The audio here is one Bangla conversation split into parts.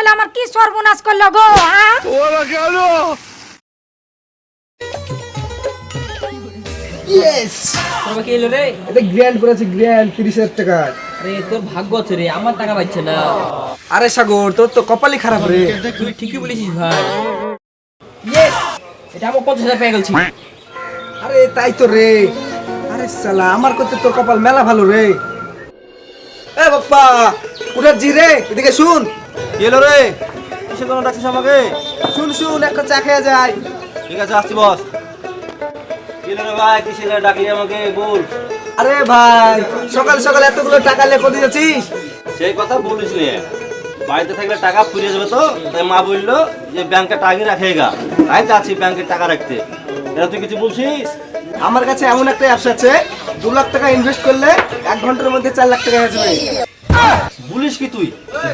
ছেলে আমার কি সর্বনাশ করলো গো। ওরা কেন? ইয়েস, তোর কি এলো রে? এটা গ্র্যান্ড করেছে, গ্র্যান্ড 30,000 টাকা। আরে তোর ভাগ্য আছে রে, আমার টাকা পাচ্ছে না। আরে সাগর, তোর তো কপালই খারাপ রে। তুই ঠিকই বলেছিস ভাই। ইয়েস, এটা আমার 50,000 পেয়ে গেছি। আরে তাই তো রে। আরে শালা, আমার করতে তোর কপাল মেলা ভালো রে। এ বাপ্পা, উঠার জি রে, এদিকে শুন। কি এলো রে? কিসের জন্য ডাকছিস আমাকে? শুন শুন, একটা চা খেয়ে যায়। ঠিক আছে, আসছি বস। কি এলো রে ভাই? কিসের জন্য ডাকলি আমাকে বল। আরে ভাই, সকাল সকাল এতগুলো টাকা লেখো দিয়েছিস। সেই কথা বলিস নি। বাড়িতে থাকলে টাকা ফুরিয়ে যাবে তো, তাই মা বললো যে ব্যাংকে টাকা রাখেগা। তাই যাচ্ছি ব্যাংকে টাকা রাখতে। এটা তুই কিছু বলছিস? আমার কাছে এমন একটা অ্যাপস আছে, 2 লাখ টাকা ইনভেস্ট করলে 1 ঘন্টার মধ্যে 4 লাখ টাকা হয়ে যাবে। বলিস কি তুই?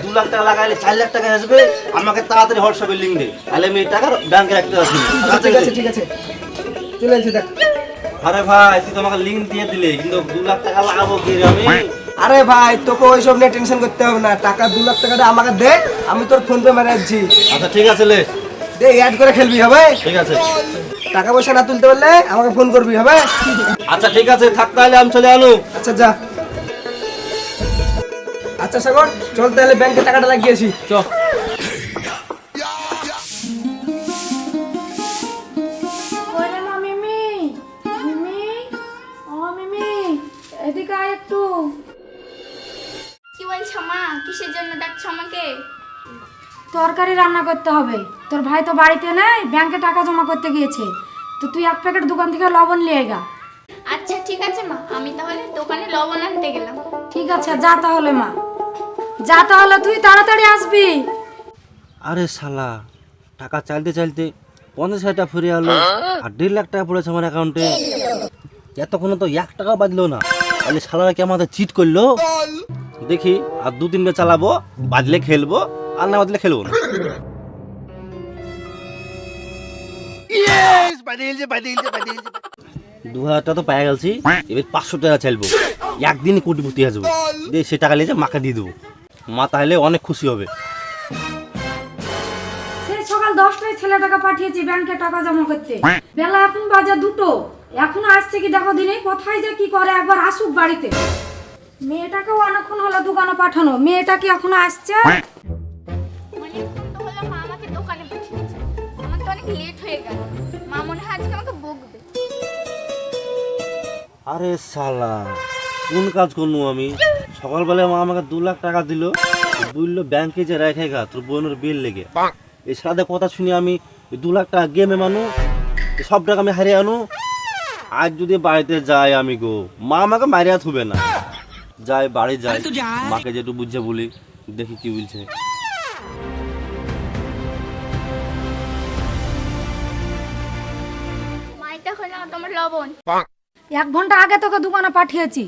2 লাখ টাকা লাগাইলে 4 লাখ টাকা আসবে। আমাকে তাড়াতাড়ি হোয়াটসঅ্যাপে লিঙ্ক দে, তাহলে আমি এই টাকা ব্যাংকে রাখতে আসি। ঠিক আছে ঠিক আছে, চলে এসে দেখ। আরে ভাই, তুই তো আমাকে লিঙ্ক দিয়ে দিলে, কিন্তু 2 লাখ টাকা লাগাবো কি রে আমি? আরে ভাই, তোকে ওইসব নিয়ে টেনশন করতে হবে না। টাকা 2 লাখ টাকাটা আমাকে দে, আমি তোর ফোন পে মেরে দিচ্ছি। আচ্ছা ঠিক আছে, লে। দে, অ্যাড করে খেলবি, হবে? ঠিক আছে। টাকা পয়সা না তুলতে পারলে আমাকে ফোন করবি, হবে? আচ্ছা ঠিক আছে, থাক তাহলে আমি চলে আনু। আচ্ছা যা। আচ্ছা সাগর, চল তাহলে ব্যাংকে টাকাটা লাগিয়েছি। চ। ওরে মা মিমি, মিমি, ও মিমি, এদিকে আয় একটু। কি বলছো মা? কিসের জন্য ডাকছো আমাকে? তরকারি রান্না করতে হবে। তোর ভাই তো বাড়িতে নেই, ব্যাংকে টাকা জমা করতে গিয়েছে। তো তুই 1 প্যাকেট দোকান থেকে লবণ নিয়ে গা। আচ্ছা ঠিক আছে মা, আমি তাহলে দোকানে লবণ আনতে গেলাম। ঠিক আছে, যা তাহলে মা, যা তাহলে, তুই তাড়াতাড়ি আসবি। আরে শালা, টাকা চাইতে চাইতে 50,000 টাকা ফুরিয়ে আলো, আর 1.5 লাখ টাকা পড়েছে আমার অ্যাকাউন্টে। এতক্ষণে তো 1 টাকা বাজলো না। তাহলে শালারা কি আমাদের চিট করলো? দেখি আর 2-3 বার চালাবো, বাজলে খেলবো, আর না বাজলে খেলবো না। ইয়েস, বাদিলছে বাদিলছে বাদিলছে। 2,000 টাকা তো পেয়ে গেছি, এবার 500 টাকা চাইবো। একদিনই কোটিপতি আসবো, দিয়ে সে টাকা নিয়ে মাকে দিয়ে দেবো। মা তাহলে অনেক খুশি হবে। সেই সকাল 10টায় ছেলে টাকা পাঠিয়েছি ব্যাংকে টাকা জমা করতে। বেলা এখন বাজে 2টো, এখনো আসছে কি দেখো দিনে। কোথায় যে কি করে, একবার আসুক বাড়িতে। মেয়েটাকেও অনেকক্ষণ হলো দোকানে পাঠানো, মেয়েটা কি এখনো আসছে? অনেকক্ষণ তো হলো মা আমাকে দোকানে পাঠিয়েছে, আমার তো অনেক লেট হয়ে গেল। মা মনে হয় আজকে আমাকে বকবে। আরে শালা, কোন কাজ করবো আমি? সকালবেলায় মা আমাকে 2 লাখ টাকা দিল, বললো ব্যাংকে যে রেখে গা তোর বোনের বিল লেগে। এই সাথে কথা শুনি আমি 2 লাখ টাকা গেমে মানু, সব টাকা আমি হারিয়ে আনু। আজ যদি বাড়িতে যাই আমি গো, মা আমাকে মারিয়া থুবে না। যাই বাড়ি যাই, মাকে যেটু বুঝে বলি, দেখি কি বলছে। মা, এটা হলো তোমার লবণ। 1 ঘন্টা আগে তোকে দোকানে পাঠিয়েছি,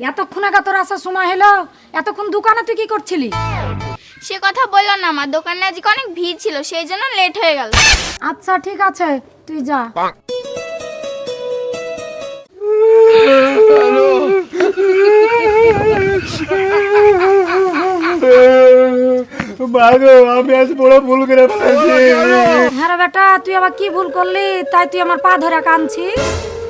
এতক্ষণ আগে তোর আসার সময় হলো। এতক্ষণ দোকানে তুই কি করছিলি? সে কথা বললো না মা, দোকানে আজকে অনেক ভিড় ছিল, সেই জন্য লেট হয়ে গেল। আচ্ছা ঠিক আছে, তুই যা। মাগো, আমি আজ বড় ভুল করে ফেলেছি। হ্যাঁ রে বেটা, তুই আবার কি ভুল করলি? তাই তুই আমার পা ধরে কাঁদছিস?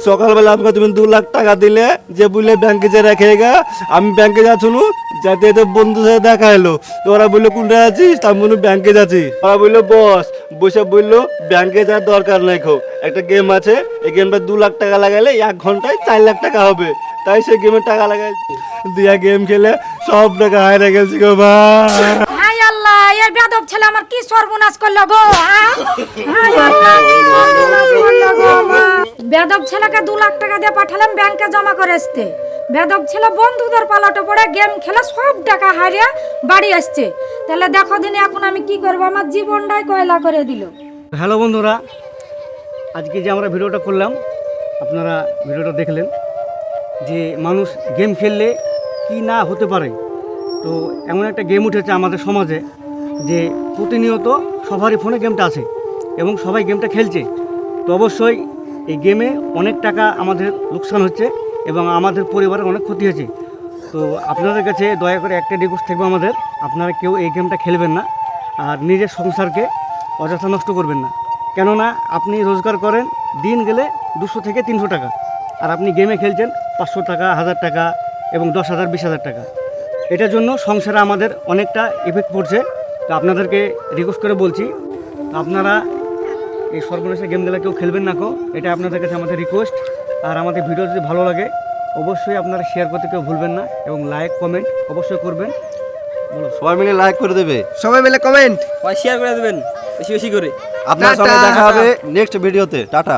সকালবেলা আমাকে তুমি 2 লাখ টাকা দিলে, যে বললে ব্যাংকে যে রেখে গা। আমি ব্যাংকে যাচ্ছুনু, যাতে এতে বন্ধুর সাথে দেখা এলো। তো ওরা বললো কোনটা আছিস? আমি বললো ব্যাংকে যাচ্ছি। ওরা বললো বস বসে বললো ব্যাংকে যাওয়ার দরকার নাই, খো একটা গেম আছে, এই গেমটা 2 লাখ টাকা লাগাইলে 1 ঘন্টায় 4 লাখ টাকা হবে। তাই সেই গেমে টাকা লাগাই দিয়া গেম খেলে সব টাকা হারিয়ে গেছি গো ভাই। হাই আল্লাহ, এই বেয়াদব ছেলে আমার কি সর্বনাশ করলো গো। হাই আল্লাহ, কি সর্বনাশ করলো গো আমার। বেয়াদব ছেলেকে 2 লাখ টাকা দিয়ে পাঠালাম ব্যাংকে জমা করে আসতে। বেয়াদব ছেলে বন্ধুদের পালাটে পড়ে গেম খেলে সব টাকা হারিয়ে বাড়ি আসছে। তাহলে দেখো দিনে এখন আমি কি করবো, আমার জীবনটাই কয়লা করে দিল। হ্যালো বন্ধুরা, আজকে যে আমরা ভিডিওটা করলাম, আপনারা ভিডিওটা দেখলেন যে মানুষ গেম খেললে কি না হতে পারে। তো এমন একটা গেম উঠেছে আমাদের সমাজে যে প্রতিনিয়ত সবারই ফোনে গেমটা আছে এবং সবাই গেমটা খেলছে। তো অবশ্যই এই গেমে অনেক টাকা আমাদের লোকসান হচ্ছে এবং আমাদের পরিবারের অনেক ক্ষতি হয়েছে। তো আপনাদের কাছে দয়া করে একটা রিকোয়েস্ট থাকবে আমাদের, আপনারা কেউ এই গেমটা খেলবেন না। আর নিজের সংসারকে অযথা নষ্ট করবেন না। কেননা আপনি রোজগার করেন দিন গেলে 200 থেকে 300 টাকা, আর আপনি গেমে খেলছেন 500 টাকা, 1000 টাকা এবং 10,000, 20,000 টাকা। এটার জন্য সংসারে আমাদের অনেকটা এফেক্ট পড়ছে। তো আপনাদেরকে রিকোয়েস্ট করে বলছি, আপনারা এই সর্বনেশে গেমগুলো কেউ খেলবেন না। এটা আপনাদের কাছে আমাদের রিকোয়েস্ট। আর আমাদের ভিডিও যদি ভালো লাগে অবশ্যই আপনারা শেয়ার করতে কেউ ভুলবেন না এবং লাইক কমেন্ট অবশ্যই করবেন। বলো, সবাই মিলে লাইক করে দেবে, সবাই মিলে কমেন্ট। শেয়ার করে দেবেন বেশি বেশি করে। আপনার সঙ্গে দেখা হবে নেক্সট ভিডিওতে। টাটা।